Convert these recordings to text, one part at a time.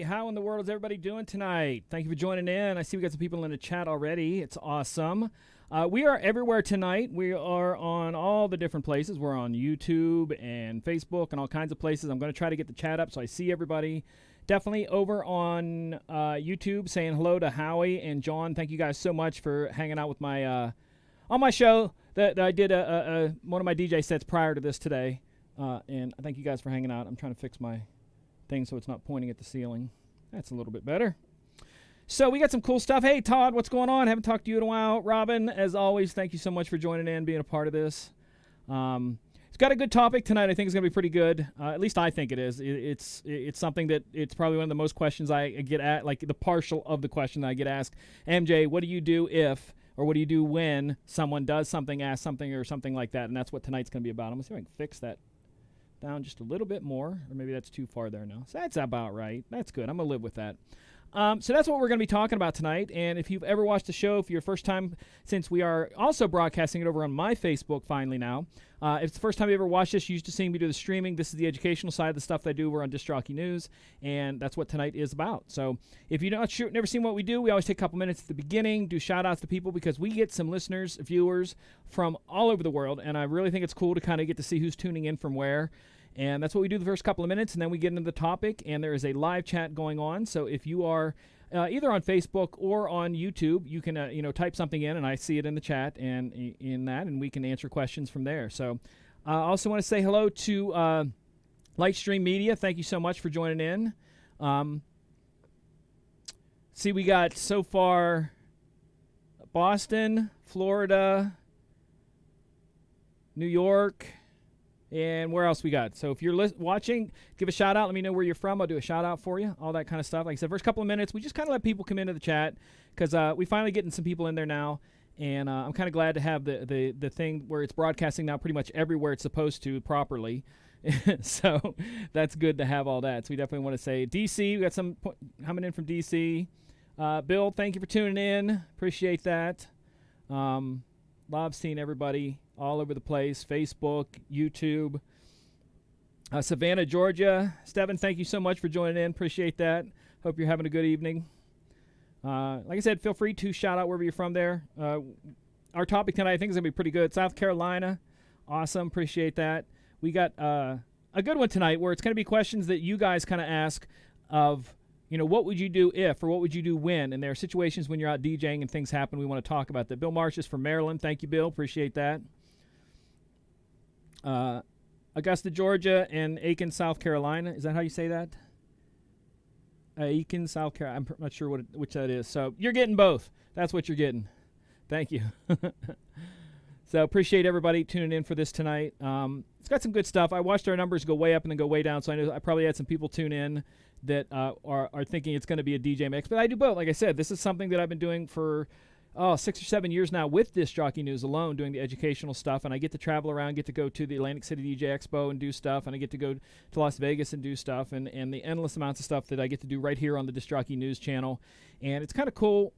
How in the world is everybody doing tonight? Thank you for joining in. I see we got some people in the chat already. It's awesome. We are everywhere tonight. We are on all the different places. We're on YouTube and Facebook and all kinds of places. I'm going to try to get the chat up so I see everybody. Definitely over on YouTube, saying hello to Howie and John. Thank you guys so much for hanging out with my on my show that I did one of my DJ sets prior to this today. And thank you guys for hanging out. I'm trying to fix my thing so it's not pointing at the ceiling. That's a little bit better. So we got some cool stuff. Hey, Todd, what's going on? Haven't talked to you in a while. Robin, as always, thank you so much for joining in, being a part of this. It's got a good topic tonight. I think it's going to be pretty good. At least I think it is. It's something that it's probably one of the most questions I get at, like the partial of the question that I get asked. MJ, what do you do if, or what do you do when someone does something, asks something, or something like that? And that's what tonight's going to be about. I'm going to see if I can fix that down just a little bit more, or maybe that's too far there now. So that's about right. That's good. I'm going to live with that. So that's what we're going to be talking about tonight. And if you've ever watched the show, if you're first time, since we are also broadcasting it over on my Facebook finally now, if it's the first time you ever watched this, you used to see me do the streaming. This is the educational side of the stuff that I do over on Disc Jockey News, and that's what tonight is about. So if you're not sure, never seen what we do, we always take a couple minutes at the beginning, do shout-outs to people, because we get some listeners, viewers from all over the world, and I really think it's cool to kind of get to see who's tuning in from where. And that's what we do the first couple of minutes, and then we get into the topic, and there is a live chat going on. So if you are either on Facebook or on YouTube, you can type something in, and I see it in the chat and in that, and we can answer questions from there. So I also want to say hello to Lightstream Media. Thank you so much for joining in. See, we got so far Boston, Florida, New York, and where else we got? So if you're watching, give a shout out. Let me know where you're from. I'll do a shout out for you. All that kind of stuff. Like I said, first couple of minutes, we just kind of let people come into the chat because we finally getting some people in there now. And I'm kind of glad to have the thing where it's broadcasting now pretty much everywhere it's supposed to properly. So that's good to have all that. So we definitely want to say DC. We got some coming in from DC. Bill, thank you for tuning in. Appreciate that. Love seeing everybody all over the place, Facebook, YouTube. Savannah, Georgia. Steven, thank you so much for joining in. Appreciate that. Hope you're having a good evening. Like I said, feel free to shout out wherever you're from there. Our topic tonight I think is going to be pretty good. South Carolina. Awesome. Appreciate that. We got a good one tonight where it's going to be questions that you guys kind of ask of, what would you do if, or what would you do when? And there are situations when you're out DJing and things happen. We want to talk about that. Bill Marsh is from Maryland. Thank you, Bill. Appreciate that. Augusta, Georgia, and Aiken, South Carolina. Is that how you say that? Aiken, South Carolina. I'm not sure which that is. So you're getting both. That's what you're getting. Thank you. So appreciate everybody tuning in for this tonight. It's got some good stuff. I watched our numbers go way up and then go way down, so I know I probably had some people tune in that are thinking it's going to be a DJ mix. But I do both. Like I said, this is something that I've been doing for 6 or 7 years now with Disc Jockey News alone, doing the educational stuff. And I get to travel around, get to go to the Atlantic City DJ Expo and do stuff. And I get to go to Las Vegas and do stuff. And the endless amounts of stuff that I get to do right here on the Disc Jockey News channel. And it's kind of cool,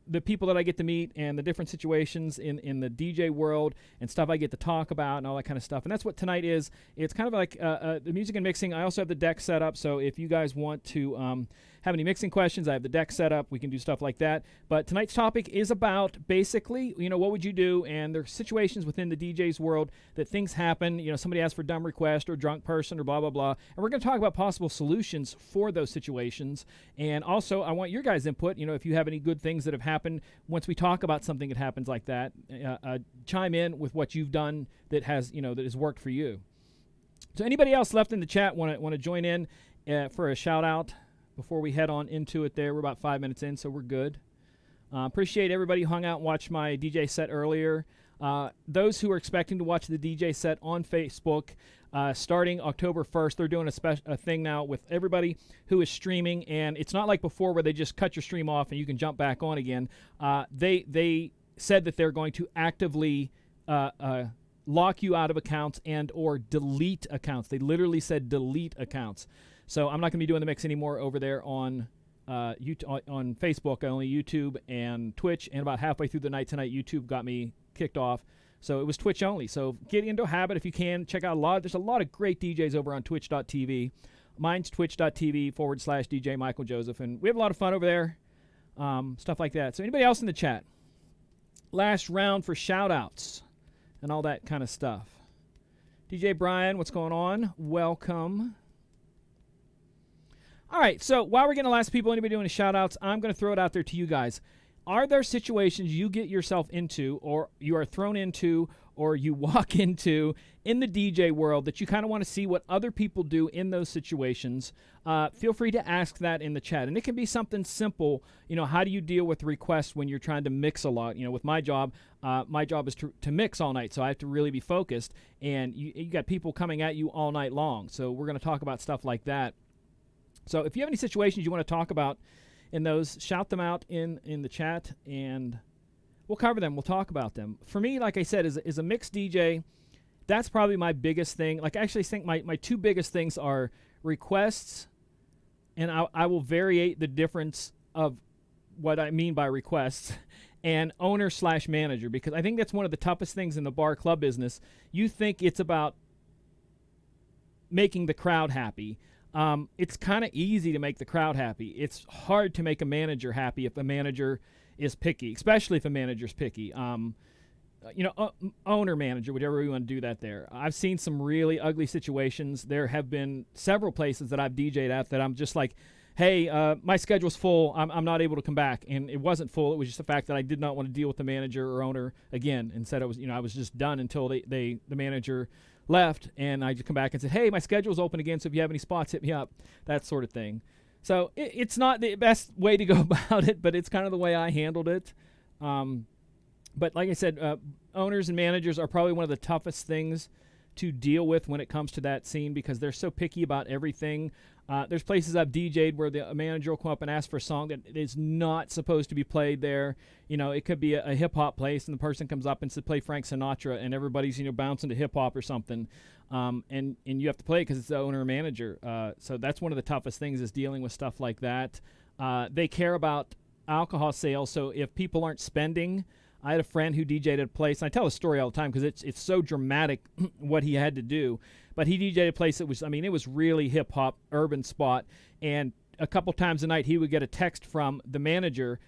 the people that I get to meet and the different situations in the DJ world and stuff I get to talk about and all that kind of stuff. And that's what tonight is. It's kind of like the music and mixing. I also have the deck set up, so if you guys want to have any mixing questions, I have the deck set up. We can do stuff like that. But tonight's topic is about basically, what would you do? And there are situations within the DJ's world that things happen. Somebody asks for dumb request or drunk person or blah, blah, blah. And we're going to talk about possible solutions for those situations. And also, I want your guys' input. If you have any good things that have happened once we talk about something that happens like that, chime in with what you've done that has, that has worked for you. So anybody else left in the chat want to join in for a shout out before we head on into it there? We're about 5 minutes in, so we're good. Appreciate everybody who hung out and watched my DJ set earlier. Those who are expecting to watch the DJ set on Facebook, starting October 1st, they're doing a thing now with everybody who is streaming, and it's not like before where they just cut your stream off and you can jump back on again. They said that they're going to actively lock you out of accounts and or delete accounts. They literally said delete accounts. So I'm not going to be doing the mix anymore over there on Facebook, only YouTube and Twitch. And about halfway through the night tonight, YouTube got me kicked off. So it was Twitch only. So get into a habit if you can. Check out there's a lot of great DJs over on twitch.tv. Mine's twitch.tv/DJ Michael Joseph. And we have a lot of fun over there, stuff like that. So anybody else in the chat? Last round for shout-outs and all that kind of stuff. DJ Brian, what's going on? Welcome. All right, so while we're getting the last people, anybody doing shout-outs, I'm going to throw it out there to you guys. Are there situations you get yourself into, or you are thrown into, or you walk into in the DJ world that you kind of want to see what other people do in those situations? Feel free to ask that in the chat. And it can be something simple. How do you deal with requests when you're trying to mix a lot? With my job is to mix all night, so I have to really be focused. And you got people coming at you all night long. So we're going to talk about stuff like that. So if you have any situations you want to talk about in those, shout them out in the chat, and we'll cover them. We'll talk about them. For me, like I said, as a mixed DJ, that's probably my biggest thing. Like, I actually think my two biggest things are requests, and I will variate the difference of what I mean by requests, and owner/manager, because I think that's one of the toughest things in the bar club business. You think it's about making the crowd happy. It's kind of easy to make the crowd happy. It's hard to make a manager happy if a manager is picky, especially if a manager's picky. Owner, manager, whatever we want to do that there. I've seen some really ugly situations. There have been several places that I've DJ'd at that I'm just like, hey, my schedule's full. I'm not able to come back. And it wasn't full. It was just the fact that I did not want to deal with the manager or owner again, and said I was just done until the manager left, and I just come back and said, hey, my schedule's open again, so if you have any spots, hit me up, that sort of thing. So it's not the best way to go about it, but it's kind of the way I handled it. But like I said, owners and managers are probably one of the toughest things to deal with when it comes to that scene, because they're so picky about everything. There's places I've DJ'd where the manager will come up and ask for a song that is not supposed to be played there. It could be a hip-hop place, and the person comes up and says, play Frank Sinatra, and everybody's bouncing to hip-hop or something. And you have to play it because it's the owner or manager. So that's one of the toughest things, is dealing with stuff like that. They care about alcohol sales, so if people aren't spending. I had a friend who DJ'd at a place, and I tell the story all the time because it's so dramatic what he had to do. But he DJ'd at a place that was, it was really hip-hop, urban spot. And a couple times a night he would get a text from the manager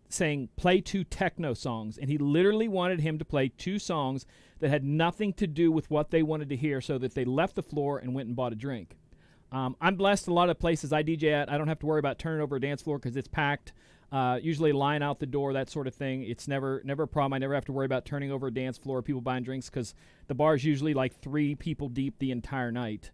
saying, play 2 techno songs. And he literally wanted him to play 2 songs that had nothing to do with what they wanted to hear, so that they left the floor and went and bought a drink. I'm blessed. A lot of places I DJ at, I don't have to worry about turning over a dance floor because it's packed. Usually line out the door, that sort of thing. It's never a problem. I never have to worry about turning over a dance floor, people buying drinks, because the bar is usually like 3 people deep the entire night.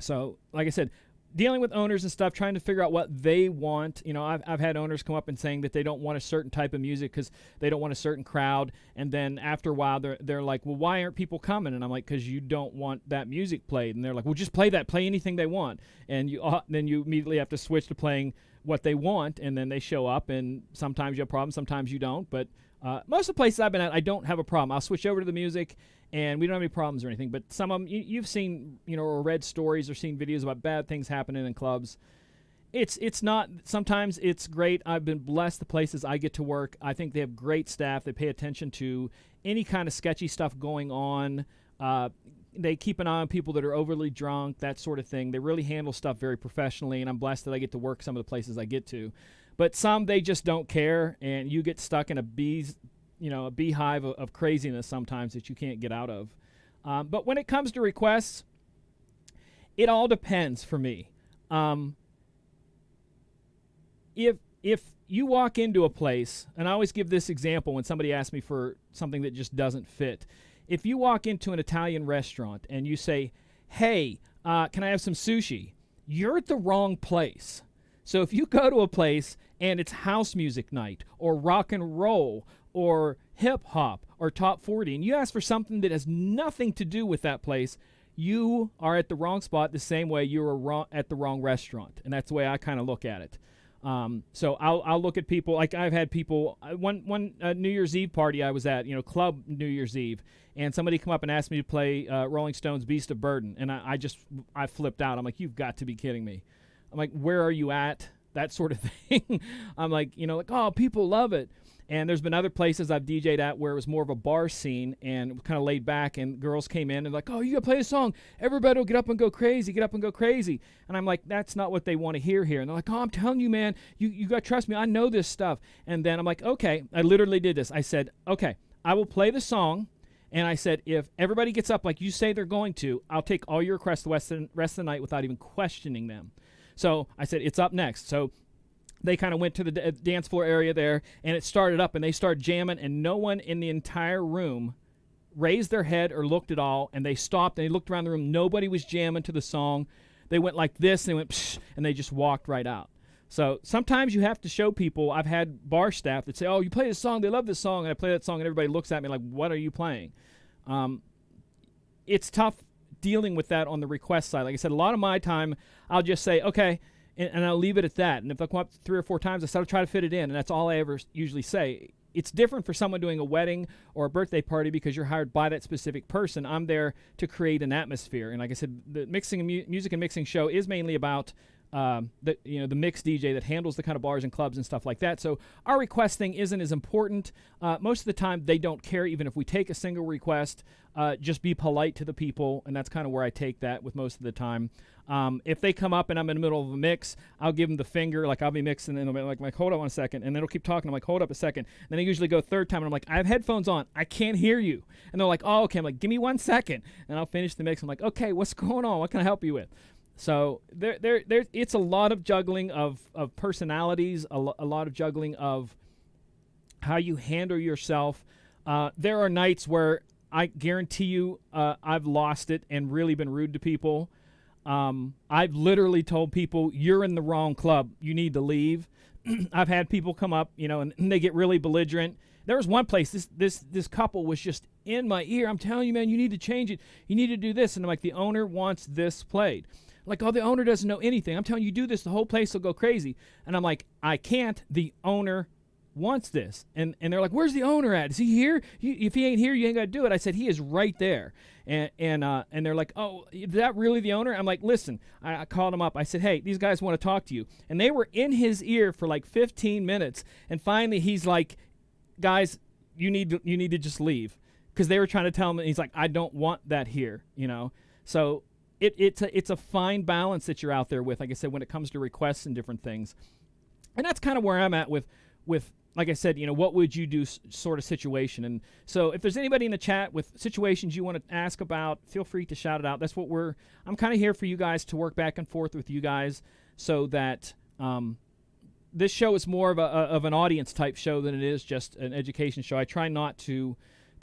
So, like I said, dealing with owners and stuff, trying to figure out what they want. I've had owners come up and saying that they don't want a certain type of music because they don't want a certain crowd. And then after a while, they're like, well, why aren't people coming? And I'm like, because you don't want that music played. And they're like, well, just play that. Play anything they want. And then you immediately have to switch to playing what they want, and then they show up, and sometimes you have problems, sometimes you don't. But most of the places I've been at, I don't have a problem. I'll switch over to the music, and we don't have any problems or anything. But some of them, you've seen, or read stories or seen videos about bad things happening in clubs. It's not, sometimes it's great. I've been blessed the places I get to work. I think they have great staff. They pay attention to any kind of sketchy stuff going on. They keep an eye on people that are overly drunk, that sort of thing. They really handle stuff very professionally, and I'm blessed that I get to work some of the places I get to. But some, they just don't care, and you get stuck in a beehive of craziness sometimes that you can't get out of. But when it comes to requests, it all depends for me. If you walk into a place, and I always give this example when somebody asks me for something that just doesn't fit. If you walk into an Italian restaurant and you say, hey, can I have some sushi? You're at the wrong place. So if you go to a place and it's house music night or rock and roll or hip hop or top 40, and you ask for something that has nothing to do with that place, you are at the wrong spot the same way you were at the wrong restaurant. And that's the way I kind of look at it. So I'll look at people, like I've had people, one New Year's Eve party I was at, club New Year's Eve, and somebody come up and asked me to play Rolling Stones' Beast of Burden, and I flipped out. I'm like, you've got to be kidding me. I'm like, where are you at? That sort of thing. I'm like, oh, people love it. And there's been other places I've DJ'd at where it was more of a bar scene and kind of laid back, and girls came in and like, oh, you got to play a song. Everybody will get up and go crazy, get up and go crazy. And I'm like, that's not what they want to hear here. And they're like, oh, I'm telling you, man, you got to trust me. I know this stuff. And then I'm like, okay, I literally did this. I said, okay, I will play the song. And I said, if everybody gets up like you say they're going to, I'll take all your requests the rest of the night without even questioning them. So I said, it's up next. So they kind of went to the dance floor area there, and it started up, and they started jamming, and no one in the entire room raised their head or looked at all, and they stopped, and they looked around the room. Nobody was jamming to the song. They went like this, and they went, psh, and they just walked right out. So sometimes you have to show people. I've had bar staff that say, oh, you play this song, they love this song, and I play that song, and everybody looks at me like, what are you playing? It's tough dealing with that on the request side. Like I said, a lot of my time, I'll just say, okay, and I'll leave it at that. And if I come up 3 or 4 times, I said I'll try to fit it in, and that's all I ever usually say. It's different for someone doing a wedding or a birthday party because you're hired by that specific person. I'm there to create an atmosphere. And like I said, the mixing music and mixing show is mainly about the mix DJ that handles the kind of bars and clubs and stuff like that. So our request thing isn't as important. Most of the time, they don't care even if we take a single request. Just be polite to the people, and that's kind of where I take that with most of the time. If they come up and I'm in the middle of a mix, I'll give them the finger, like I'll be mixing, and they'll be like, hold on 1 second, and then they'll keep talking. I'm like, hold up a second. And then I usually go third time, and I'm like, I have headphones on. I can't hear you. And they're like, oh, okay. I'm like, give me 1 second, and I'll finish the mix. I'm like, okay, what's going on? What can I help you with? So it's a lot of juggling of personalities, a lot of juggling of how you handle yourself. There are nights where I guarantee you I've lost it and really been rude to people. I've literally told people, you're in the wrong club. You need to leave. I've had people come up, and they get really belligerent. There was one place, this couple was just in my ear. I'm telling you, man, you need to change it. You need to do this. And I'm like, the owner wants this played. Like, oh, the owner doesn't know anything. I'm telling you, do this, the whole place will go crazy. And I'm like, I can't. The owner wants this. And they're like, where's the owner at? Is he here? If he ain't here, you ain't got to do it. I said, he is right there. And they're like, oh, is that really the owner? I'm like, listen, I called him up. I said, hey, these guys want to talk to you. And they were in his ear for like 15 minutes. And finally, he's like, guys, you need to just leave. Because they were trying to tell him, and he's like, I don't want that here, So it's a fine balance that you're out there with, like I said, when it comes to requests and different things. And that's kind of where I'm at with like I said, what would you do sort of situation. And so if there's anybody in the chat with situations you want to ask about, feel free to shout it out. That's what I'm kind of here for you guys to work back and forth with you guys so that this show is more of an audience type show than it is just an education show. I try not to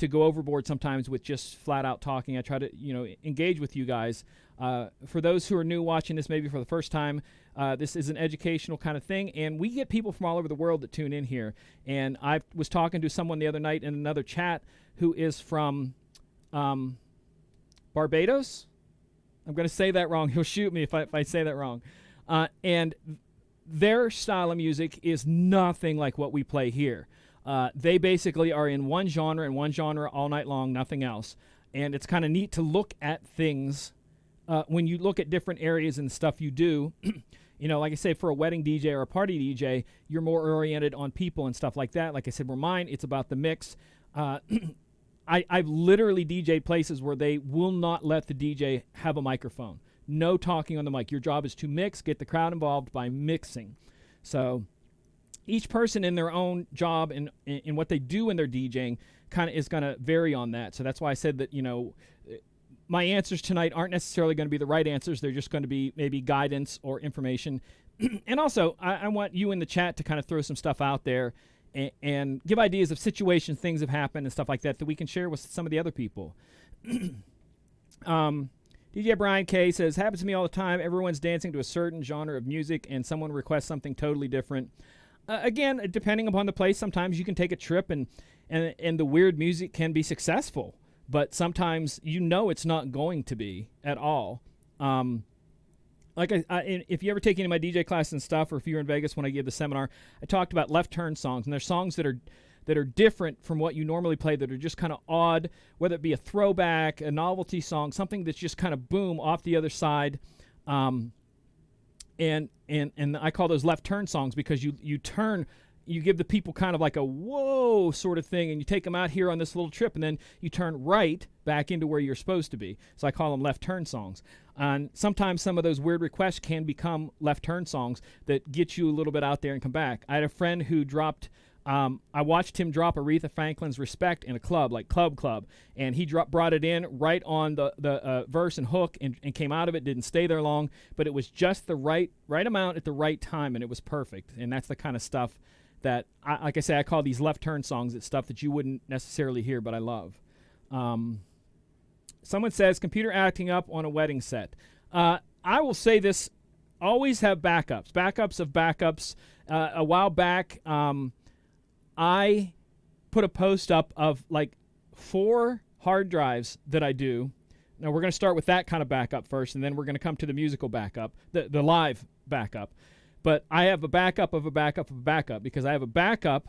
go overboard sometimes with just flat out talking. I try to, engage with you guys. For those who are new watching this maybe for the first time, this is an educational kind of thing, and we get people from all over the world that tune in here. And I was talking to someone the other night in another chat who is from Barbados. I'm going to say that wrong. He'll shoot me if I say that wrong. And their style of music is nothing like what we play here. They basically are in one genre and one genre all night long, nothing else. And it's kind of neat to look at things when you look at different areas and stuff you do. Like I say, for a wedding DJ or a party DJ, you're more oriented on people and stuff like that. Like I said, for mine, it's about the mix. I've literally DJ'd places where they will not let the DJ have a microphone. No talking on the mic. Your job is to mix, get the crowd involved by mixing. So each person in their own job and in what they do in their DJing kind of is going to vary on that. So that's why I said that, my answers tonight aren't necessarily going to be the right answers. They're just going to be maybe guidance or information. And also, I want you in the chat to kind of throw some stuff out there and give ideas of situations, things have happened and stuff like that we can share with some of the other people. DJ Brian K says, happens to me all the time. Everyone's dancing to a certain genre of music and someone requests something totally different. Again, depending upon the place, sometimes you can take a trip and the weird music can be successful. But sometimes it's not going to be at all. Like if you ever take any of my DJ classes and stuff, or if you're in Vegas when I give the seminar, I talked about left turn songs, and there's songs that are different from what you normally play, that are just kind of odd, whether it be a throwback, a novelty song, something that's just kind of boom off the other side. And I call those left turn songs because you turn you give the people kind of like a whoa sort of thing, and you take them out here on this little trip, and then you turn right back into where you're supposed to be. So I call them left turn songs. And sometimes some of those weird requests can become left turn songs that get you a little bit out there and come back. I had a friend who dropped, I watched him drop Aretha Franklin's Respect in a club, like Club, and he brought it in right on the verse and hook and came out of it, didn't stay there long, but it was just the right amount at the right time, and it was perfect. And that's the kind of stuff that, like I say, I call these left turn songs. It's stuff that you wouldn't necessarily hear, but I love. Someone says, computer acting up on a wedding set. I will say this, always have backups. Backups of backups. A while back, I put a post up of like 4 hard drives that I do. Now, we're going to start with that kind of backup first, and then we're going to come to the musical backup, the live backup. But I have a backup of a backup of a backup because I have a backup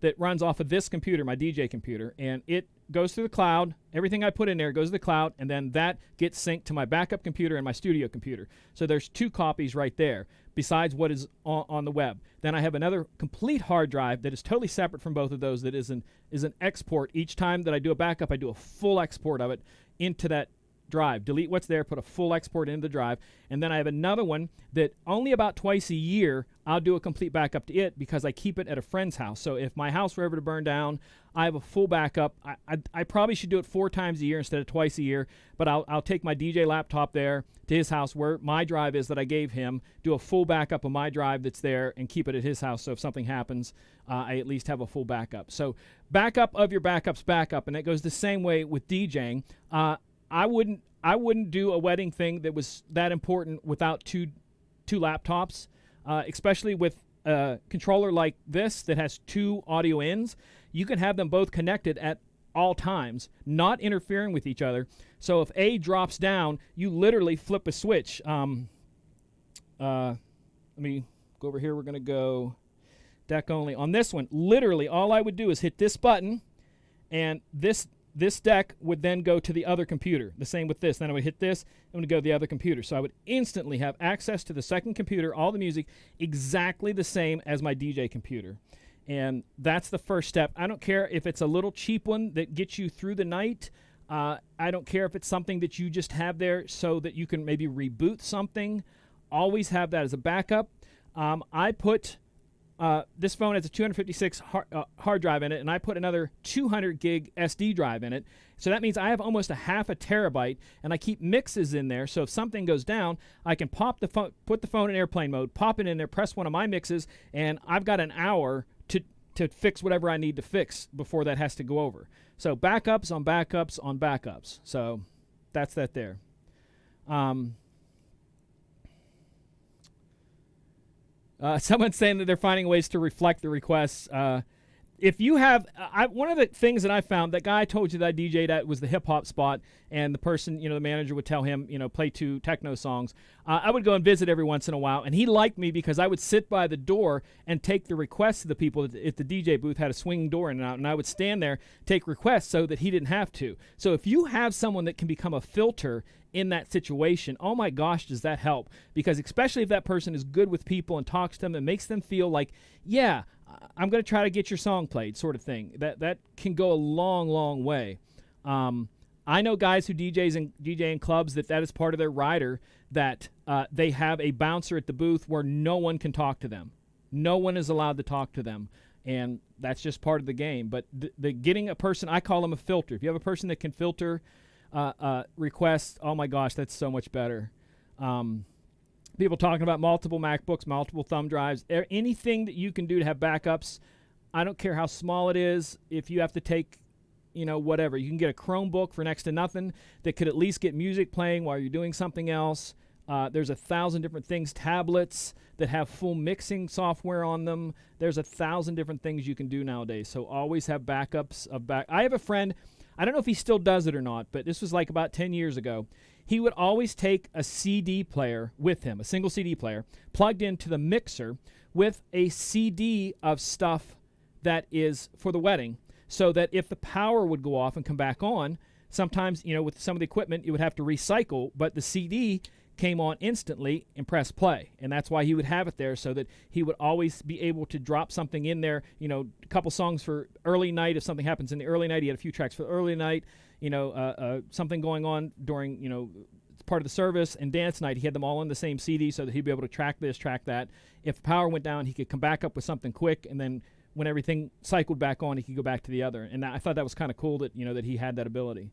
that runs off of this computer, my DJ computer, and it goes through the cloud. Everything I put in there goes to the cloud, and then that gets synced to my backup computer and my studio computer. So there's 2 copies right there besides what is on the web. Then I have another complete hard drive that is totally separate from both of those that is an export. Each time that I do a backup, I do a full export of it into that drive. Delete what's there, put a full export into the drive, and then I have another one that only about twice a year I'll do a complete backup to it because I keep it at a friend's house. So if my house were ever to burn down, I have a full backup. I probably should do it 4 times a year instead of twice a year, but I'll take my DJ laptop there to his house where my drive is that I gave him, do a full backup of my drive that's there, and keep it at his house so if something happens, I at least have a full backup. So backup of your backup's backup, and it goes the same way with DJing. I wouldn't do a wedding thing that was that important without two laptops, especially with a controller like this that has 2 audio ins. You can have them both connected at all times, not interfering with each other. So if A drops down, you literally flip a switch. Let me go over here. We're going to go deck only. On this one, literally all I would do is hit this button, and this deck would then go to the other computer. The same with this. Then I would hit this, and it would go to the other computer. So I would instantly have access to the second computer, all the music, exactly the same as my DJ computer. And that's the first step. I don't care if it's a little cheap one that gets you through the night. I don't care if it's something that you just have there so that you can maybe reboot something. Always have that as a backup. I put... this phone has a 256 hard drive in it, and I put another 200 gig SD drive in it. So that means I have almost a half a terabyte, and I keep mixes in there. So if something goes down, I can put the phone in airplane mode, pop it in there, press one of my mixes, and I've got an hour to fix whatever I need to fix before that has to go over. So backups on backups on backups. So that's that there. Someone's saying that they're finding ways to reflect the requests. If you have, one of the things that I found, that guy I told you that I DJ'd at was the hip hop spot, and the person, the manager would tell him, play 2 techno songs. I would go and visit every once in a while, and he liked me because I would sit by the door and take the requests of the people. If the DJ booth had a swinging door in and out, and I would stand there, take requests so that he didn't have to. So if you have someone that can become a filter in that situation, oh my gosh, does that help? Because especially if that person is good with people and talks to them and makes them feel like, yeah, I'm going to try to get your song played, sort of thing. That can go a long, long way. I know guys who DJ in clubs that is part of their rider, that they have a bouncer at the booth where no one can talk to them. No one is allowed to talk to them, and that's just part of the game. But the getting a person, I call them a filter. If you have a person that can filter requests, oh my gosh, that's so much better. People talking about multiple MacBooks, multiple thumb drives, anything that you can do to have backups. I don't care how small it is. If you have to take, whatever, you can get a Chromebook for next to nothing that could at least get music playing while you're doing something else. There's 1,000 different things, tablets that have full mixing software on them. There's 1,000 different things you can do nowadays. So always have backups of I have a friend, I don't know if he still does it or not, but this was like about 10 years ago. He would always take a CD player with him, a single CD player, plugged into the mixer with a CD of stuff that is for the wedding, so that if the power would go off and come back on, sometimes, with some of the equipment, you would have to recycle, but the CD came on instantly and press play. And that's why he would have it there, so that he would always be able to drop something in there, you know, a couple songs for early night. If something happens in the early night, he had a few tracks for the early night, you know, something going on during, you know, part of the service and dance night. He had them all on the same CD so that he'd be able to track this, track that. If the power went down, he could come back up with something quick, and then when everything cycled back on, he could go back to the other. And I thought that was kind of cool that, you know, that he had that ability.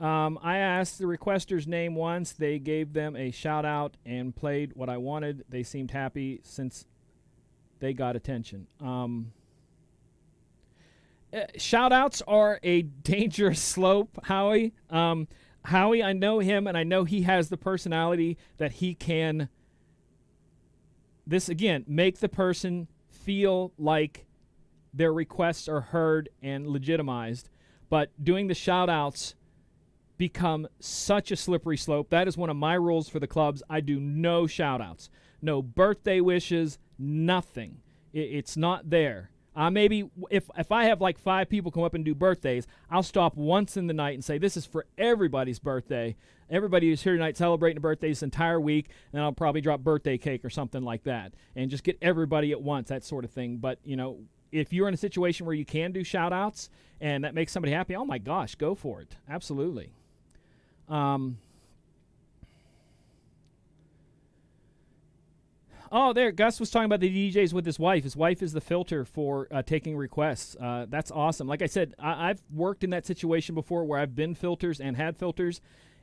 I asked the requester's name once. They gave them a shout out and played what I wanted. They seemed happy since they got attention. Shout outs are a dangerous slope, Howie. Howie, I know him, and I know he has the personality that he can, this again, make the person feel like their requests are heard and legitimized. But doing the shout outs become such a slippery slope. That is one of my rules for the clubs. I do no shout outs, no birthday wishes, nothing. It's not there. Maybe if I have like 5 people come up and do birthdays, I'll stop once in the night and say, this is for everybody's birthday. Everybody who's here tonight celebrating a birthday this entire week, and I'll probably drop birthday cake or something like that and just get everybody at once, that sort of thing. But, you know, if you're in a situation where you can do shout outs and that makes somebody happy, oh my gosh, go for it. Absolutely. Oh, there, Gus was talking about the DJs with his wife. His wife is the filter for taking requests. That's awesome. Like I said, I've worked in that situation before where I've been filters and had filters,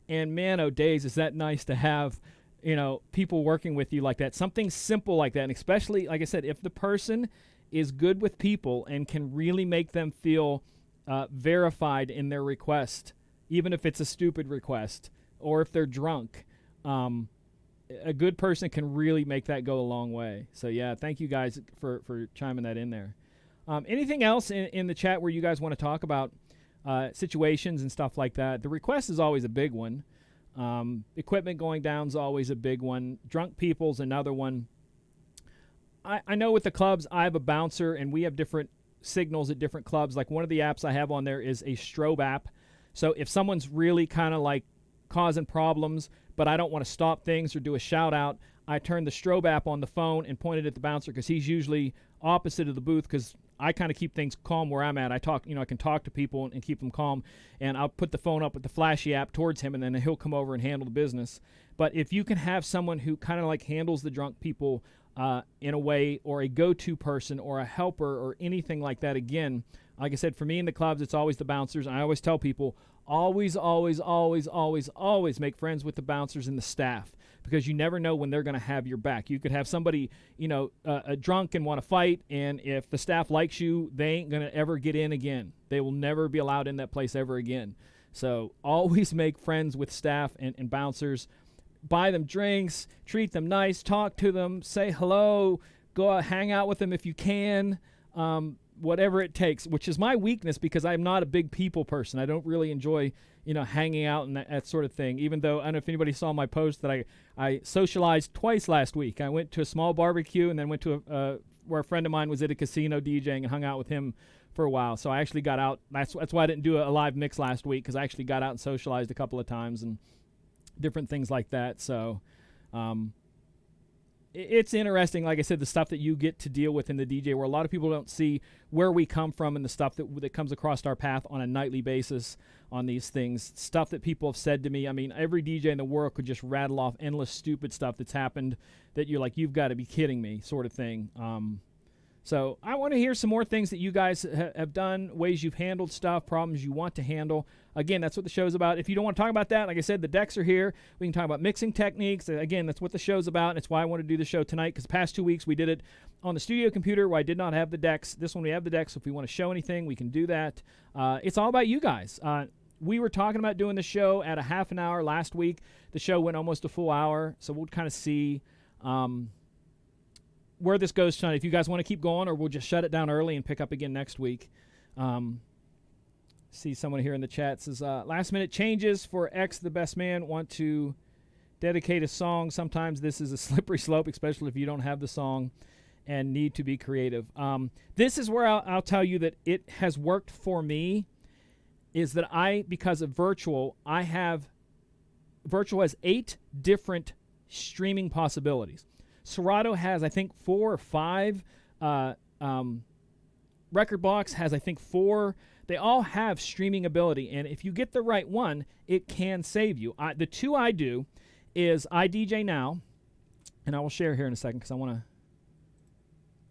and man, oh days, is that nice to have, you know, people working with you like that. Something simple like that, and especially, like I said, if the person is good with people and can really make them feel verified in their request, even if it's a stupid request or if they're drunk, a good person can really make that go a long way. So, yeah, thank you guys for chiming that in there. Anything else in the chat where you guys want to talk about situations and stuff like that? The request is always a big one. Equipment going down is always a big one. Drunk people's another one. I know with the clubs, I have a bouncer, and we have different signals at different clubs. Like one of the apps I have on there is a strobe app. So if someone's really kind of like causing problems, but I don't want to stop things or do a shout out, I turn the strobe app on the phone and point it at the bouncer, because he's usually opposite of the booth, because I kind of keep things calm where I'm at. I can talk to people and keep them calm, and I'll put the phone up with the flashy app towards him, and then he'll come over and handle the business. But if you can have someone who kind of like handles the drunk people in a way, or a go-to person or a helper or anything like that, again, like I said, for me in the clubs, it's always the bouncers. And I always tell people, always, always, always, always, always make friends with the bouncers and the staff, because you never know when they're going to have your back. You could have somebody, you know, a drunk and want to fight, and if the staff likes you, they ain't going to ever get in again. They will never be allowed in that place ever again. So always make friends with staff and bouncers. Buy them drinks, treat them nice, talk to them, say hello, go out, hang out with them if you can. Whatever it takes, which is my weakness, because I'm not a big people person. I don't really enjoy, you know, hanging out and that sort of thing, even though I don't know if anybody saw my post that I socialized twice last week. I went to a small barbecue and then went to where a friend of mine was at a casino DJing and hung out with him for a while. So I actually got out. That's why I didn't do a live mix last week, because I actually got out and socialized a couple of times and different things like that. So it's interesting, like I said, the stuff that you get to deal with in the DJ, where a lot of people don't see where we come from and the stuff that comes across our path on a nightly basis on these things. Stuff that people have said to me. I mean, every DJ in the world could just rattle off endless stupid stuff that's happened that you're like, you've got to be kidding me, sort of thing. So I want to hear some more things that you guys have done, ways you've handled stuff, problems you want to handle. Again, that's what the show's about. If you don't want to talk about that, like I said, the decks are here. We can talk about mixing techniques. Again, that's what the show's about, and it's why I want to do the show tonight, because the past 2 weeks we did it on the studio computer where I did not have the decks. This one we have the decks, so if we want to show anything, we can do that. It's all about you guys. We were talking about doing the show at a half an hour last week. The show went almost a full hour, so we'll kind of see where this goes tonight. If you guys want to keep going, or we'll just shut it down early and pick up again next week. See someone here in the chat says, last minute changes for X the Best Man. Want to dedicate a song. Sometimes this is a slippery slope, especially if you don't have the song and need to be creative. This is where I'll tell you that it has worked for me. is that because of Virtual has 8 different streaming possibilities. Serato has, I think, 4 or 5. Record Box has, I think, 4. They all have streaming ability, and if you get the right one, it can save you. The 2 I do is iDJ Now, and I will share here in a second because I want to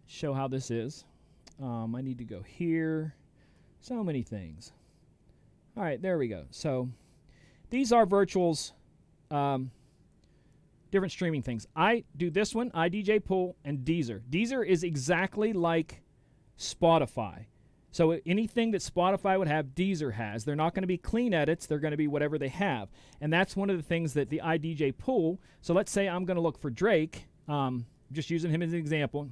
show how this is. I need to go here. So many things. All right, there we go. So these are Virtual's different streaming things. I do this one, iDJ Pool, and Deezer. Deezer is exactly like Spotify. So anything that Spotify would have, Deezer has. They're not going to be clean edits. They're going to be whatever they have. And that's one of the things that the iDJ Pool, so let's say I'm going to look for Drake, just using him as an example.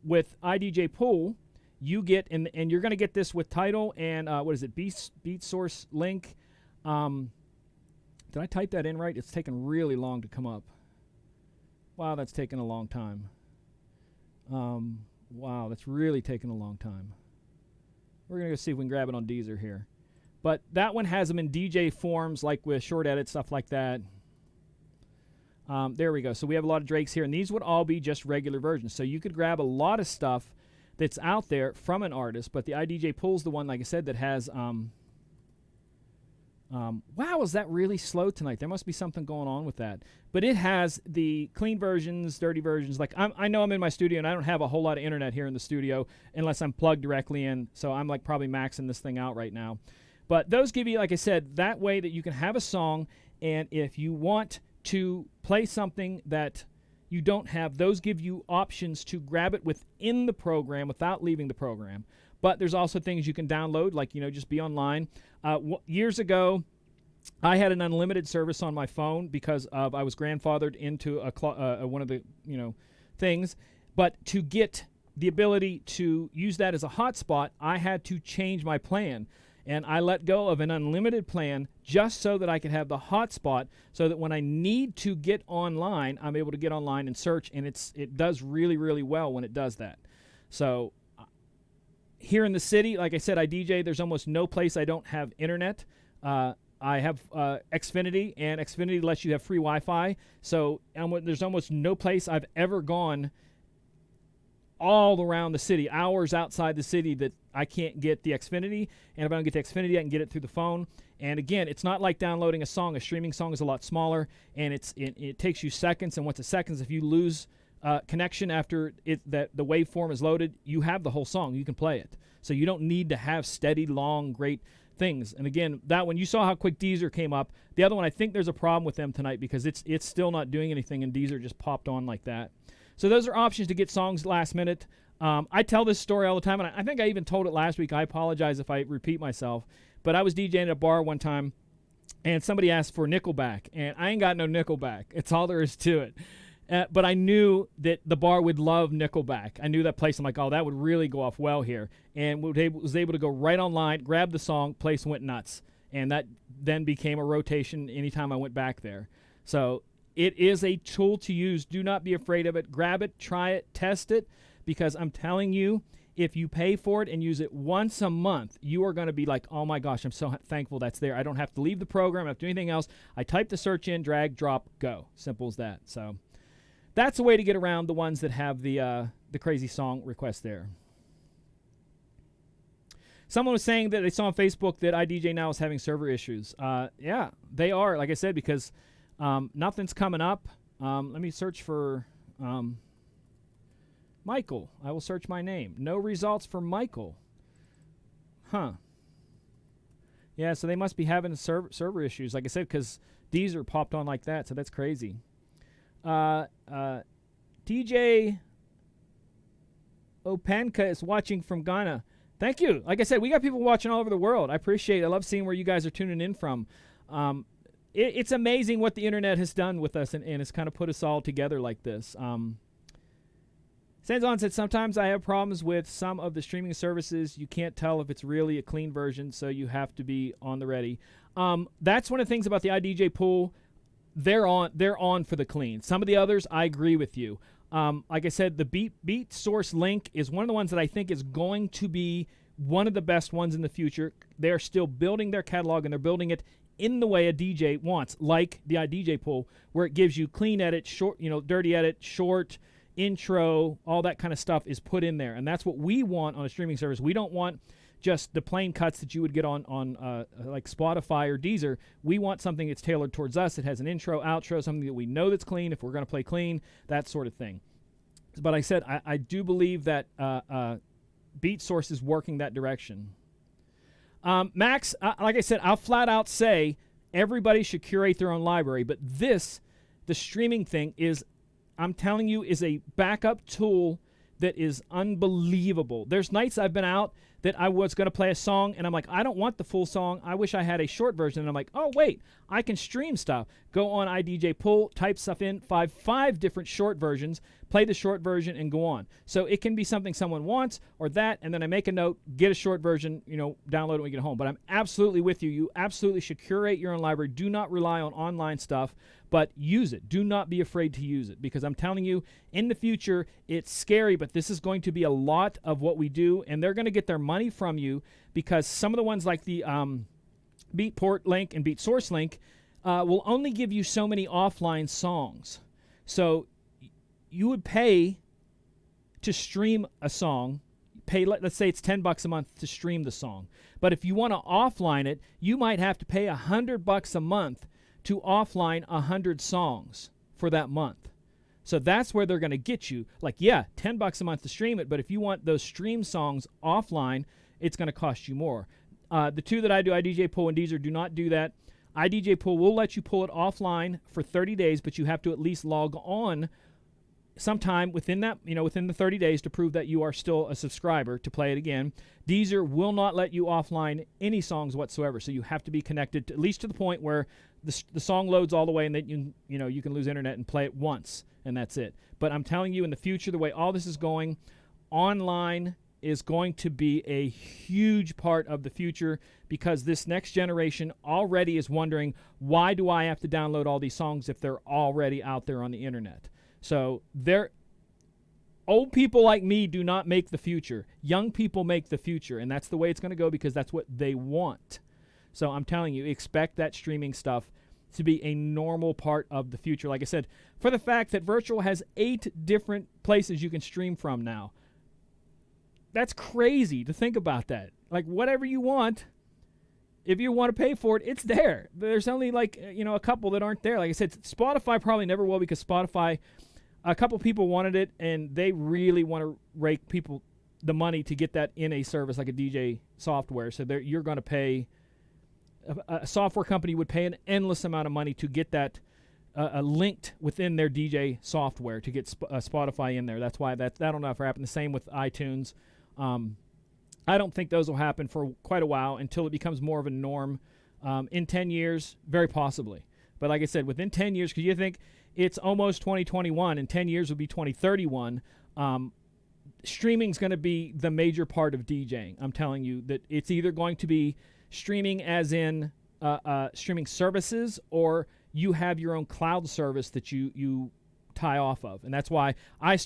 With iDJ Pool, you get, and you're going to get this with Tidal and, Beat Source Link. Did I type that in right? It's taken really long to come up. Wow, that's taken a long time. Wow, that's really taken a long time. We're going to go see if we can grab it on Deezer here. But that one has them in DJ forms, like with short edit, stuff like that. There we go. So we have a lot of Drakes here, and these would all be just regular versions. So you could grab a lot of stuff that's out there from an artist, but the iDJ Pool's the one, like I said, that has... wow, is that really slow tonight? There must be something going on with that. But it has the clean versions, dirty versions. Like I know I'm in my studio, and I don't have a whole lot of internet here in the studio unless I'm plugged directly in. So I'm like probably maxing this thing out right now. But those give you, like I said, that way that you can have a song, and if you want to play something that you don't have, those give you options to grab it within the program without leaving the program. But there's also things you can download, like, just be online. Years ago, I had an unlimited service on my phone because I was grandfathered into one of the things. But to get the ability to use that as a hotspot, I had to change my plan. And I let go of an unlimited plan just so that I could have the hotspot, so that when I need to get online, I'm able to get online and search, and it does really, really well when it does that. So here in the city, like I said, I DJ. There's almost no place I don't have internet. I have Xfinity, and Xfinity lets you have free Wi-Fi. So there's almost no place I've ever gone all around the city, hours outside the city, that I can't get the Xfinity. And if I don't get the Xfinity, I can get it through the phone. And again, it's not like downloading a song. A streaming song is a lot smaller, and it takes you seconds. And once it's seconds, if you lose connection after the waveform is loaded, you have the whole song. You can play it. So you don't need to have steady, long, great things. And again, that one, you saw how quick Deezer came up. The other one, I think there's a problem with them tonight because it's still not doing anything, and Deezer just popped on like that. So those are options to get songs last minute. I tell this story all the time, and I think I even told it last week. I apologize if I repeat myself. But I was DJing at a bar one time, and somebody asked for Nickelback, and I ain't got no Nickelback. It's all there is to it. But I knew that the bar would love Nickelback. I knew that place. I'm like, oh, that would really go off well here. And was able to go right online, grab the song, place went nuts. And that then became a rotation anytime I went back there. So it is a tool to use. Do not be afraid of it. Grab it, try it, test it, because I'm telling you, if you pay for it and use it once a month, you are going to be like, oh my gosh, I'm so thankful that's there. I don't have to leave the program. I don't have to do anything else. I type the search in, drag, drop, go. Simple as that. So that's a way to get around the ones that have the crazy song request there. Someone was saying that they saw on Facebook that iDJ Now is having server issues. Yeah, they are, like I said, because nothing's coming up. Let me search for Michael. I will search my name. No results for Michael. Huh. Yeah, so they must be having server issues, like I said, because Deezer popped on like that, so that's crazy. DJ Opanka is watching from Ghana. Thank you. Like I said, we got people watching all over the world. I appreciate it. I love seeing where you guys are tuning in from. It's amazing what the internet has done with us, and it's kind of put us all together like this. Sanzon said, sometimes I have problems with some of the streaming services. You can't tell if it's really a clean version, so you have to be on the ready. That's one of the things about the iDJ Pool. They're on for the clean. Some of the others, I agree with you. Like I said, the Beat Source Link is one of the ones that I think is going to be one of the best ones in the future. They're still building their catalog, and they're building it in the way a DJ wants, like the iDJ pool, where it gives you clean edit, short, dirty edit, short, intro, all that kind of stuff is put in there. And that's what we want on a streaming service. We don't want just the plain cuts that you would get on like Spotify or Deezer. We want something that's tailored towards us. It has an intro, outro, something that we know that's clean if we're going to play clean, that sort of thing. But I said I do believe that Beat Source is working that direction. Max, like I said, I'll flat out say everybody should curate their own library. But the streaming thing is, I'm telling you, is a backup tool that is unbelievable. There's nights I've been out that I was going to play a song, and I'm like, I don't want the full song. I wish I had a short version. And I'm like, oh, wait, I can stream stuff. Go on iDJ Pull, type stuff in, five different short versions, play the short version, and go on. So it can be something someone wants or that, and then I make a note, get a short version, download it when you get home. But I'm absolutely with you. You absolutely should curate your own library. Do not rely on online stuff, but use it. Do not be afraid to use it, because I'm telling you, in the future, it's scary, but this is going to be a lot of what we do, and they're going to get their money from you, because some of the ones like the Beatport link and Beat Source link will only give you so many offline songs. So you would pay to stream a song, let's say it's $10 a month to stream the song. But if you want to offline it, you might have to pay $100 a month to offline 100 songs for that month. So that's where they're going to get you. Like, yeah, $10 a month to stream it, but if you want those stream songs offline, it's going to cost you more. The two that I do, iDJ Pull and Deezer, do not do that. iDJ Pull will let you pull it offline for 30 days, but you have to at least log on sometime within that, within the 30 days to prove that you are still a subscriber to play it again. Deezer will not let you offline any songs whatsoever, so you have to be connected to, at least to the point where the song loads all the way, and then you can lose internet and play it once, and that's it. But I'm telling you, in the future, the way all this is going, online is going to be a huge part of the future, because this next generation already is wondering, why do I have to download all these songs if they're already out there on the internet? So old people like me do not make the future. Young people make the future, and that's the way it's going to go, because that's what they want. So I'm telling you, expect that streaming stuff to be a normal part of the future. Like I said, for the fact that Virtual has 8 different places you can stream from now. That's crazy to think about that. Like, whatever you want, if you want to pay for it, it's there. There's only a couple that aren't there. Like I said, Spotify probably never will, because Spotify, a couple people wanted it, and they really want to rake people the money to get that in a service like a DJ software. So you're going to pay, a software company would pay an endless amount of money to get that linked within their DJ software to get Spotify in there. That's why that'll never happen. The same with iTunes. I don't think those will happen for quite a while, until it becomes more of a norm. In 10 years, very possibly. But like I said, within 10 years, because you think it's almost 2021, and 10 years will be 2031, streaming's going to be the major part of DJing. I'm telling you that it's either going to be streaming as in streaming services, or you have your own cloud service that you tie off of. And that's why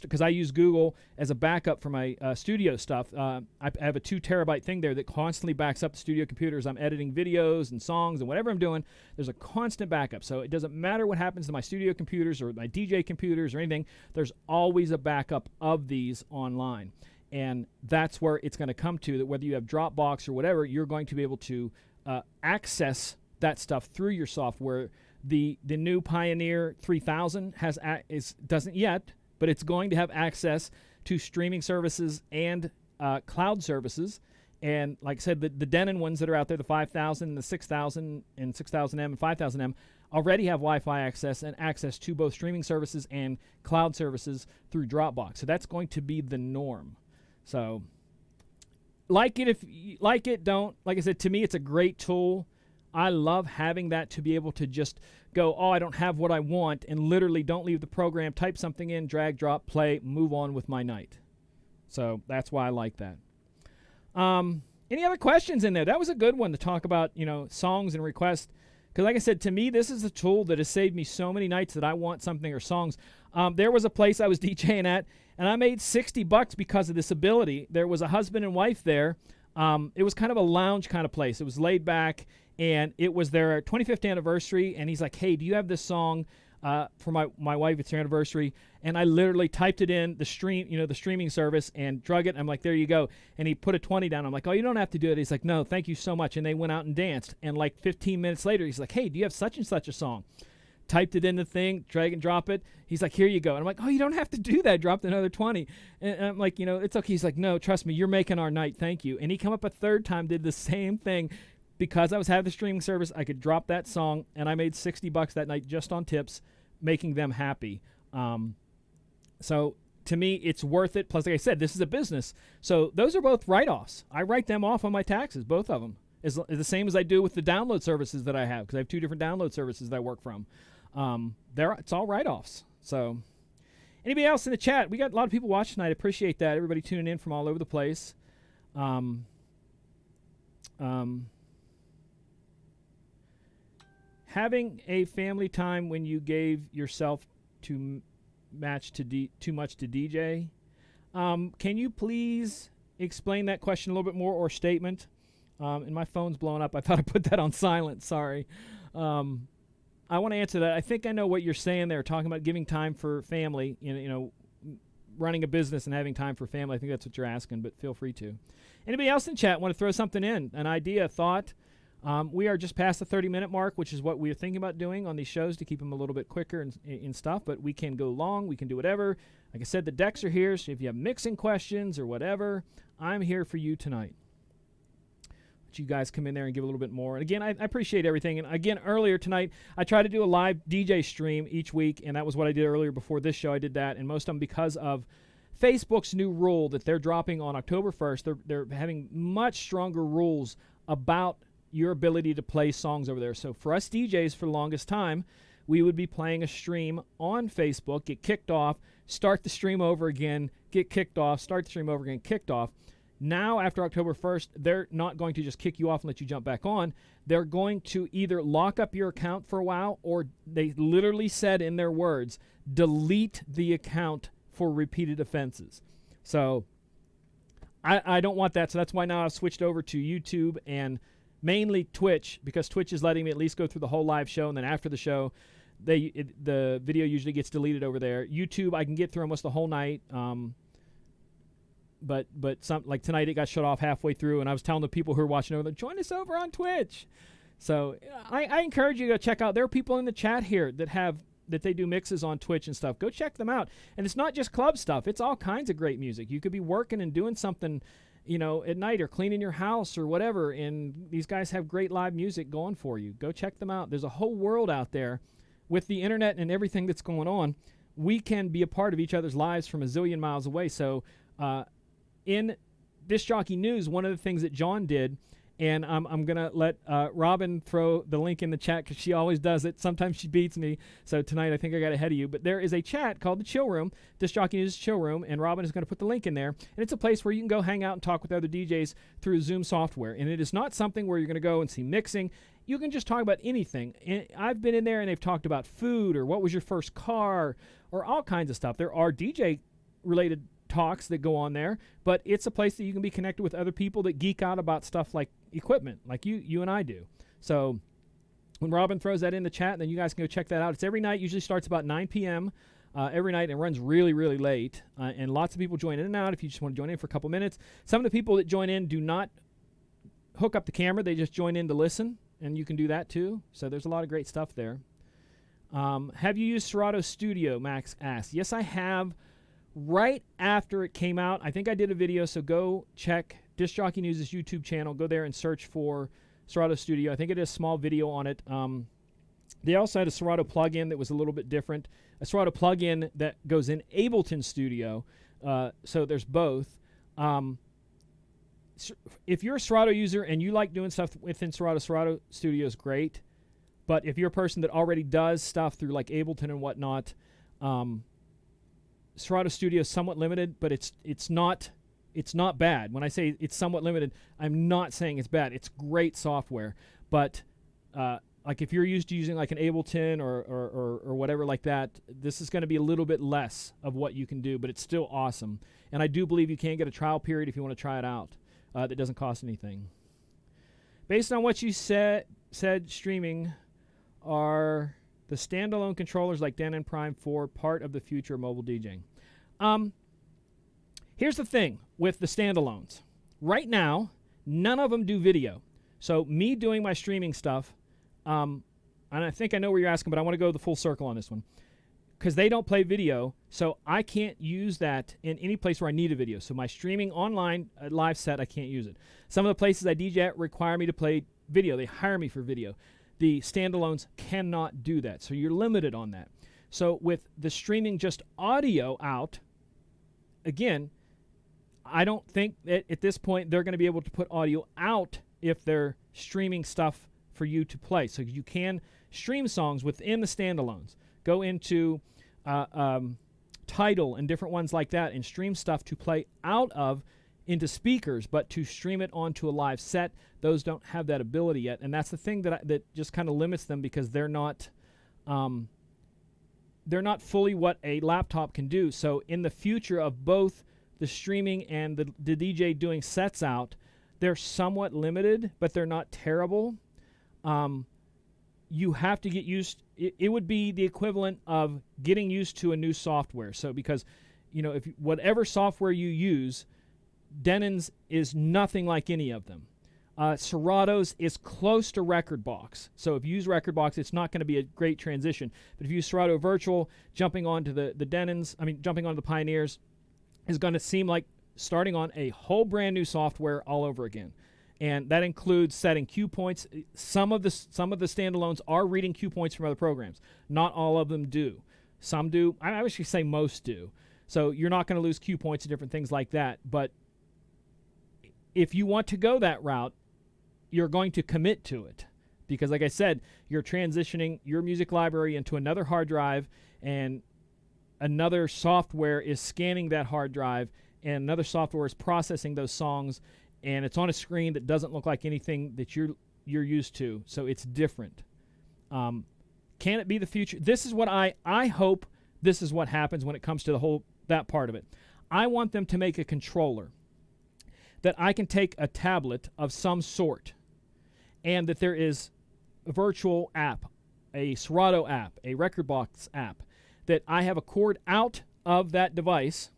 because I use Google as a backup for my studio stuff. I have a 2 terabyte thing there that constantly backs up the studio computers. I'm editing videos and songs and whatever I'm doing. There's a constant backup. So it doesn't matter what happens to my studio computers or my DJ computers or anything. There's always a backup of these online. And that's where it's going to come to, that whether you have Dropbox or whatever, you're going to be able to access that stuff through your software. The new Pioneer 3000 doesn't yet, but it's going to have access to streaming services and cloud services. And like I said, the Denon ones that are out there, the 5000, the 6000, and 6000M and 5000M, already have Wi-Fi access and access to both streaming services and cloud services through Dropbox. So that's going to be the norm. So like it if you like it, don't. Like I said, to me, it's a great tool. I love having that, to be able to just go, I don't have what I want, and literally don't leave the program, type something in, drag, drop, play, move on with my night. So that's why I like that. Any other questions in there? That was a good one to talk about, songs and requests. Because like I said, to me, this is a tool that has saved me so many nights that I want something or songs. There was a place I was DJing at, and I made $60 because of this ability. There was a husband and wife there. It was kind of a lounge kind of place. It was laid back, and it was their 25th anniversary. And he's like, "Hey, do you have this song for my wife? It's her anniversary." And I literally typed it in the streaming service, and drug it. I'm like, "There you go." And he put a 20 down. I'm like, "Oh, you don't have to do it." He's like, "No, thank you so much." And they went out and danced. And like 15 minutes later, he's like, "Hey, do you have such and such a song?" Typed it in the thing, drag and drop it. He's like, "Here you go." And I'm like, "Oh, you don't have to do that." Dropped another 20. And I'm like, "It's okay." He's like, "No, trust me, you're making our night. Thank you." And he come up a third time, did the same thing. Because I was having the streaming service, I could drop that song, and I made $60 that night just on tips, making them happy. So to me, it's worth it. Plus, like I said, this is a business. So those are both write-offs. I write them off on my taxes, both of them. Is the same as I do with the download services that I have, because I have 2 different download services that I work from. It's all write-offs. So anybody else in the chat? We got a lot of people watching tonight. I appreciate that. Everybody tuning in from all over the place. Having a family time when you gave yourself too much to DJ. Can you please explain that question a little bit more, or statement? And my phone's blowing up. I thought I put that on silent. Sorry. I want to answer that. I think I know what you're saying there, talking about giving time for family, running a business and having time for family. I think that's what you're asking, but feel free to. Anybody else in chat want to throw something in, an idea, a thought? We are just past the 30-minute mark, which is what we're thinking about doing on these shows to keep them a little bit quicker and stuff, but we can go long. We can do whatever. Like I said, the decks are here, so if you have mixing questions or whatever, I'm here for you tonight. Let you guys come in there and give a little bit more. And again, I appreciate everything. And again, earlier tonight, I tried to do a live DJ stream each week, and that was what I did earlier before this show. I did that, and most of them because of Facebook's new rule that they're dropping on October 1st. They're having much stronger rules about your ability to play songs over there. So for us DJs, for the longest time, we would be playing a stream on Facebook, get kicked off, start the stream over again, get kicked off, start the stream over again, kicked off. Now, after October 1st, they're not going to just kick you off and let you jump back on. They're going to either lock up your account for a while, or they literally said in their words, delete the account for repeated offenses. So I don't want that. So that's why now I've switched over to YouTube and mainly Twitch, because Twitch is letting me at least go through the whole live show, and then after the show, the video usually gets deleted over there. YouTube, I can get through almost the whole night, but some, like tonight, it got shut off halfway through, and I was telling the people who are watching over there, join us over on Twitch. So I encourage you to go check out. There are people in the chat here that they do mixes on Twitch and stuff. Go check them out. And it's not just club stuff. It's all kinds of great music. You could be working and doing something, at night, or cleaning your house or whatever, and these guys have great live music going for you. Go check them out. There's a whole world out there with the internet and everything that's going on. We can be a part of each other's lives from a zillion miles away. So in Disc Jockey News, one of the things that John did, and I'm going to let Robin throw the link in the chat because she always does it. Sometimes she beats me. So tonight I think I got ahead of you. But there is a chat called the Chill Room, Disc Jockey News Chill Room, and Robin is going to put the link in there. And it's a place where you can go hang out and talk with other DJs through Zoom software. And it is not something where you're going to go and see mixing. You can just talk about anything. And I've been in there and they've talked about food, or what was your first car, or all kinds of stuff. There are DJ-related talks that go on there, but it's a place that you can be connected with other people that geek out about stuff like equipment, like you and I do. So when Robin throws that in the chat, then you guys can go check that out. It's every night, usually starts about 9 p.m. Every night, and it runs really, really late, and lots of people join in and out if you just want to join in for a couple minutes. Some of the people that join in do not hook up the camera. They just join in to listen, and you can do that too. So there's a lot of great stuff there. Have you used Serato Studio, Max asked. Yes, I have. Right after it came out, I think I did a video, so go check Disc Jockey News' YouTube channel. Go there and search for Serato Studio. I think it has a small video on it. They also had a Serato plugin that was a little bit different. A Serato plugin that goes in Ableton Studio. So there's both. If you're a Serato user and you like doing stuff within Serato Studio is great. But if you're a person that already does stuff through like Ableton and whatnot, Serato Studio is somewhat limited, but it's not bad. When I say it's somewhat limited, I'm not saying it's bad. It's great software, but like if you're used to using like an Ableton or whatever like that, this is going to be a little bit less of what you can do, but it's still awesome. And I do believe you can get a trial period if you want to try it out. that doesn't cost anything. Based on what you said streaming, are the standalone controllers like Denon Prime 4 part of the future of mobile DJing? Here's the thing with the standalones. Right now, none of them do video. So me doing my streaming stuff, and I think I know where you're asking, but I want to go the full circle on this one. Because they don't play video, so I can't use that in any place where I need a video. So my streaming online live set, I can't use it. Some of the places I DJ at require me to play video. They hire me for video. The standalones cannot do that, so you're limited on that. So with the streaming just audio out, again, I don't think that at this point they're going to be able to put audio out if they're streaming stuff for you to play. So you can stream songs within the standalones. Go into Tidal and different ones like that and stream stuff to play out of into speakers, but to stream it onto a live set, those don't have that ability yet. And that's the thing that just kind of limits them, because they're not fully what a laptop can do. So in the future of both the streaming and the DJ doing sets out, they're somewhat limited, but they're not terrible. You have to get used. It would be the equivalent of getting used to a new software. So because, if whatever software you use, Denon's is nothing like any of them. Serato's is close to Rekordbox. So if you use Rekordbox, it's not going to be a great transition. But if you use Serato Virtual, jumping onto the Denon's, jumping onto the Pioneers, is going to seem like starting on a whole brand new software all over again. And that includes setting cue points. Some of the standalones are reading cue points from other programs. Not all of them do. Some do. I would actually say most do. So you're not going to lose cue points and different things like that. But if you want to go that route, you're going to commit to it. Because like I said, you're transitioning your music library into another hard drive, and another software is scanning that hard drive, and another software is processing those songs, and it's on a screen that doesn't look like anything that you're used to. So it's different. Can it be the future? This is what I hope this is what happens when it comes to that part of it. I want them to make a controller that I can take a tablet of some sort, and that there is a virtual app, a Serato app, a Rekordbox app, that I have a cord out of that device,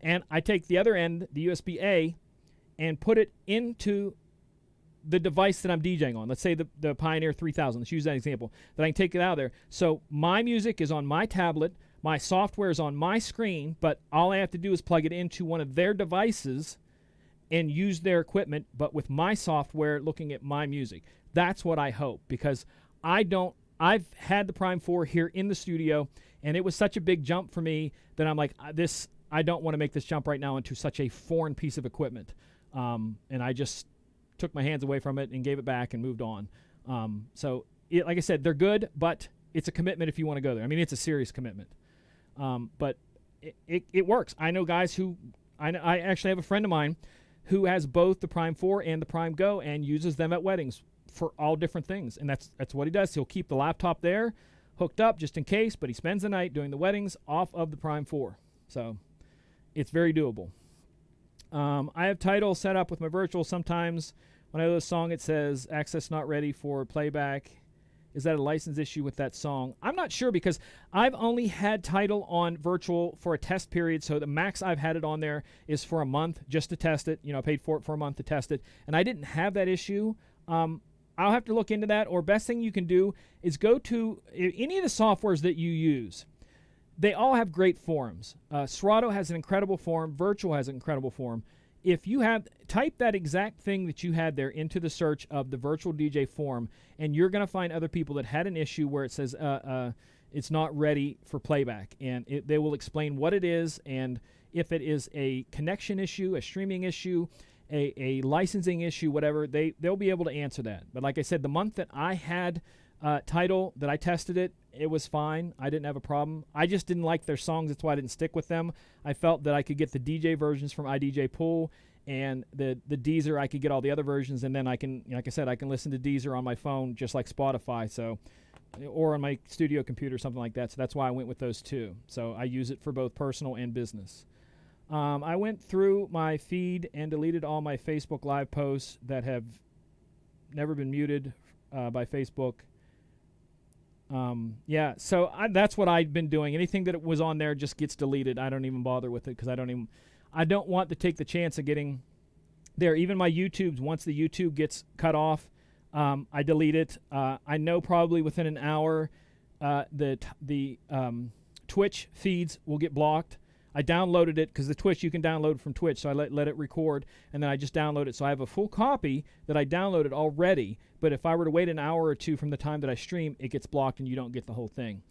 and I take the other end, the USB-A, and put it into the device that I'm DJing on. Let's say the Pioneer 3000. Let's use that example. That I can take it out of there. So my music is on my tablet, my software is on my screen, but all I have to do is plug it into one of their devices and use their equipment, but with my software looking at my music. That's what I hope, because I've had the Prime 4 here in the studio, and it was such a big jump for me that I'm like, I don't want to make this jump right now into such a foreign piece of equipment. And I just took my hands away from it and gave it back and moved on. Like I said, they're good, but it's a commitment if you want to go there. It's a serious commitment. But it works. I know guys who, I actually have a friend of mine who has both the Prime 4 and the Prime Go and uses them at weddings for all different things. And that's what he does. He'll keep the laptop there hooked up just in case, but he spends the night doing the weddings off of the Prime 4. So it's very doable. I have Tidal set up with my virtual. Sometimes when I load a song, it says access not ready for playback. Is that a license issue with that song? I'm not sure, because I've only had Tidal on virtual for a test period, so the max I've had it on there is for a month just to test it. I paid for it for a month to test it, and I didn't have that issue. I'll have to look into that, or best thing you can do is go to any of the softwares that you use. They all have great forums. Serato has an incredible forum. Virtual has an incredible forum. If you type that exact thing that you had there into the search of the Virtual DJ forum, and you're going to find other people that had an issue where it says it's not ready for playback. And they will explain what it is, and if it is a connection issue, a streaming issue, a licensing issue, whatever, they'll be able to answer that. But like I said, the month that I had Tidal, that I tested it, it was fine. I didn't have a problem. I just didn't like their songs. That's why I didn't stick with them. I felt that I could get the DJ versions from iDJ Pool, and the Deezer, I could get all the other versions, and then I can, like I said, I can listen to Deezer on my phone just like Spotify, or on my studio computer, something like that. So that's why I went with those two. So I use it for both personal and business. I went through my feed and deleted all my Facebook Live posts that have never been muted by Facebook. Yeah, so that's what I've been doing. Anything that was on there just gets deleted. I don't even bother with it because I don't want to take the chance of getting there. Even my YouTubes, once the YouTube gets cut off, I delete it. I know probably within an hour that the Twitch feeds will get blocked. I downloaded it because the Twitch you can download from Twitch, so I let it record, and then I just download it. So I have a full copy that I downloaded already, but if I were to wait an hour or two from the time that I stream, it gets blocked and you don't get the whole thing.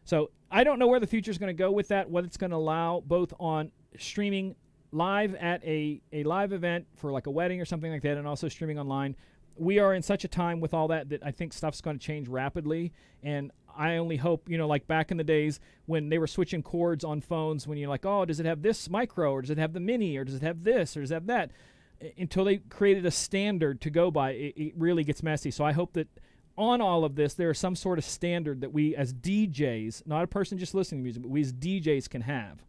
So I don't know where the future is going to go with that, what it's going to allow both on streaming live at a live event for like a wedding or something like that, and also streaming online. We are in such a time with all that I think stuff's going to change rapidly, and I only hope, like back in the days when they were switching cords on phones, when you're like, oh, does it have this micro, or does it have the mini, or does it have this, or does it have that? Until they created a standard to go by, it really gets messy. So I hope that on all of this, there is some sort of standard that we as DJs, not a person just listening to music, but we as DJs can have.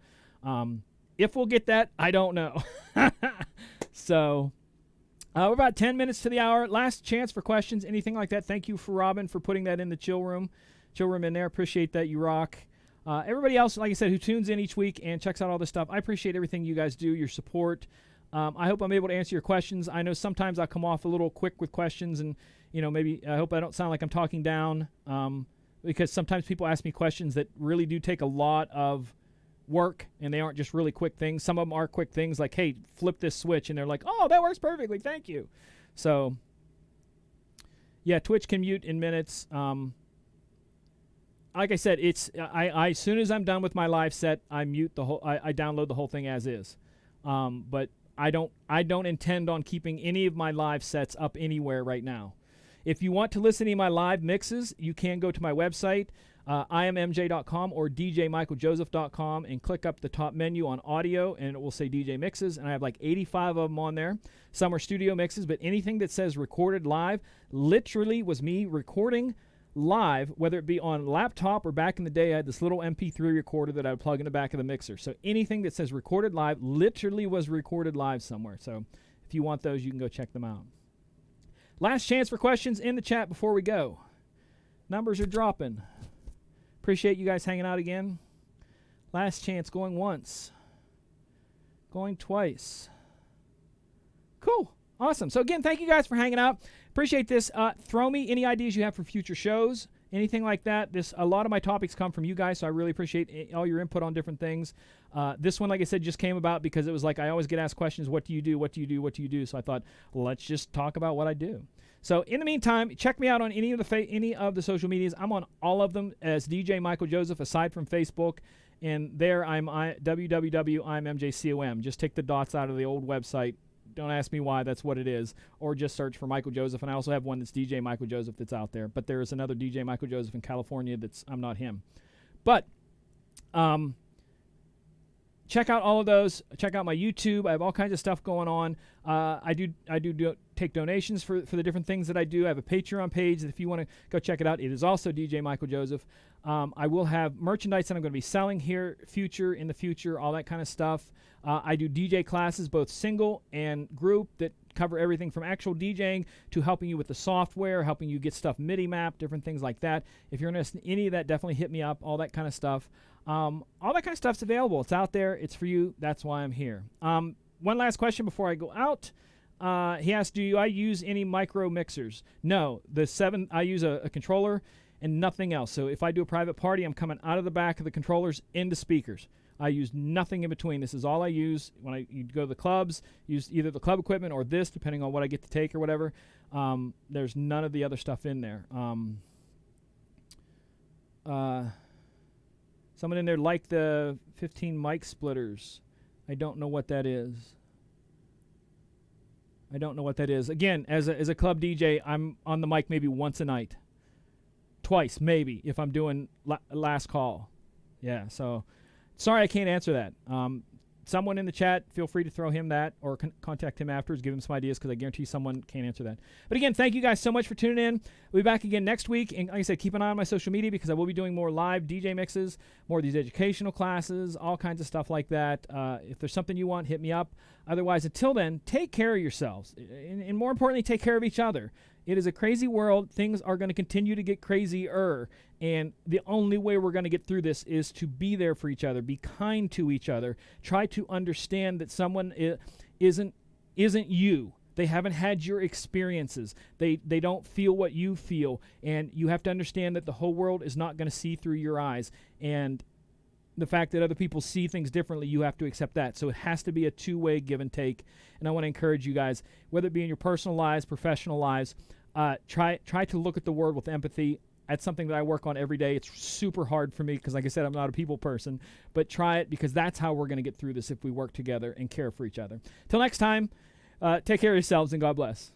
If we'll get that, I don't know. So we're about 10 minutes to the hour. Last chance for questions, anything like that. Thank you for Robin for putting that in the chill room in there. Appreciate that. You rock. Everybody else, like I said, who tunes in each week and checks out all this stuff, I appreciate everything you guys do, your support. I hope I'm able to answer your questions. I know sometimes I come off a little quick with questions, and maybe I hope I don't sound like I'm talking down, because sometimes people ask me questions that really do take a lot of work, and they aren't just really quick things. Some of them are quick things like, hey, flip this switch, and they're like, oh, that works perfectly, thank you. So yeah, Twitch can mute in minutes. Like I said, I as soon as I'm done with my live set, I mute the whole. I download the whole thing as is. But I don't intend on keeping any of my live sets up anywhere right now. If you want to listen to my live mixes, you can go to my website, iammj.com or djmichaeljoseph.com, and click up the top menu on audio, and it will say DJ Mixes, and I have like 85 of them on there. Some are studio mixes, but anything that says recorded live literally was me recording live, whether it be on laptop or back in the day I had this little MP3 recorder that I would plug in the back of the mixer. So anything that says recorded live literally was recorded live somewhere. So if you want those, you can go check them out. Last chance for questions in the chat before we go. Numbers are dropping. Appreciate you guys hanging out again. Last chance, going once. Going twice. Cool. Awesome. So again, thank you guys for hanging out. Appreciate this. Throw me any ideas you have for future shows, anything like that. A lot of my topics come from you guys, so I really appreciate all your input on different things. This one, like I said, just came about because it was like I always get asked questions, what do you do, what do you do, what do you do? So I thought, well, let's just talk about what I do. So in the meantime, check me out on any of the social medias. I'm on all of them as DJ Michael Joseph, aside from Facebook. And there I'm www.immjcom. Just take the dots out of the old website. Don't ask me why, that's what it is. Or just search for Michael Joseph. And I also have one that's DJ Michael Joseph that's out there. But there is another DJ Michael Joseph in California I'm not him. But check out all of those. Check out my YouTube. I have all kinds of stuff going on. I do take donations for the different things that I do. I have a Patreon page that if you want to go check it out, it is also DJ Michael Joseph. I will have merchandise that I'm going to be selling here in the future, all that kind of stuff. I do DJ classes, both single and group, that cover everything from actual DJing to helping you with the software, helping you get stuff MIDI mapped, different things like that. If you're interested in any of that, definitely hit me up, all that kind of stuff. All that kind of stuff's available. It's out there. It's for you. That's why I'm here. One last question before I go out. He asked, do I use any micro mixers? No. I use a controller and nothing else. So if I do a private party, I'm coming out of the back of the controllers into speakers. I use nothing in between. This is all I use when you go to the clubs. Use either the club equipment or this, depending on what I get to take or whatever. There's none of the other stuff in there. Someone in there liked the 15 mic splitters. I don't know what that is. Again, as a club DJ, I'm on the mic maybe once a night. Twice, maybe, if I'm doing last call. Yeah, so sorry I can't answer that. someone in the chat, feel free to throw him that or contact him afterwards, give him some ideas, because I guarantee someone can't answer that. But again, thank you guys so much for tuning in. We'll be back again next week. And like I said, keep an eye on my social media, because I will be doing more live DJ mixes, more of these educational classes, all kinds of stuff like that. If there's something you want, hit me up. Otherwise, until then, take care of yourselves. And more importantly, take care of each other. It is a crazy world. Things are going to continue to get crazier. And the only way we're going to get through this is to be there for each other, be kind to each other, try to understand that someone isn't you. They haven't had your experiences. They don't feel what you feel. And you have to understand that the whole world is not going to see through your eyes. And the fact that other people see things differently, you have to accept that. So it has to be a two-way give and take. And I want to encourage you guys, whether it be in your personal lives, professional lives, try to look at the world with empathy. That's something that I work on every day. It's super hard for me because, like I said, I'm not a people person. But try it, because that's how we're going to get through this, if we work together and care for each other. Till next time, take care of yourselves, and God bless.